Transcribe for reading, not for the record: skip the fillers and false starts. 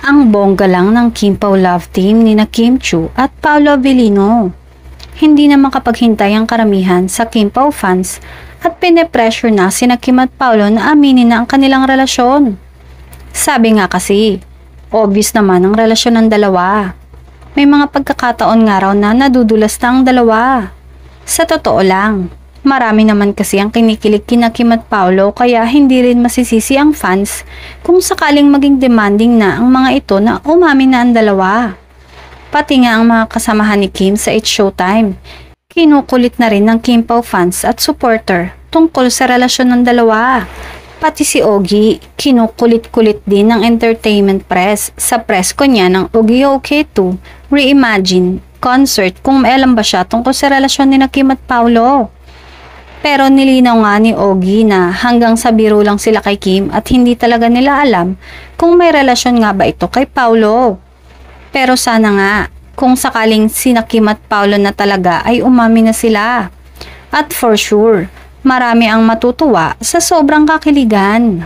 Ang bongga lang ng Kim Pao love team ni na Kim Chiu at Paolo Avellino. Hindi na makapaghintay ang karamihan sa Kim Pao fans at pine-pressure na sina Kim at Paolo na aminin na ang kanilang relasyon. Sabi nga kasi, obvious naman ang relasyon ng dalawa. May mga pagkakataon nga raw na nadudulas na ang dalawa. Sa totoo lang, marami naman kasi ang kinikilig kina Kim at Paolo kaya hindi rin masisisi ang fans kung sakaling maging demanding na ang mga ito na umamin na ang dalawa. Pati nga ang mga kasamahan ni Kim sa It's Showtime, kinukulit na rin ng Kim Pao fans at supporter tungkol sa relasyon ng dalawa. Pati si Ogie, kinukulit-kulit din ng entertainment press sa press ko niya ng Ogie OK2 Reimagine concert kung may alam ba siya tungkol sa relasyon ni na Kim at Paolo. Pero nilinaw nga ni Ogie na hanggang sa biro lang sila kay Kim at hindi talaga nila alam kung may relasyon nga ba ito kay Paolo. Pero sana nga, kung sakaling sina Kim at Paolo na talaga ay umami na sila. At for sure, marami ang matutuwa sa sobrang kakiligan.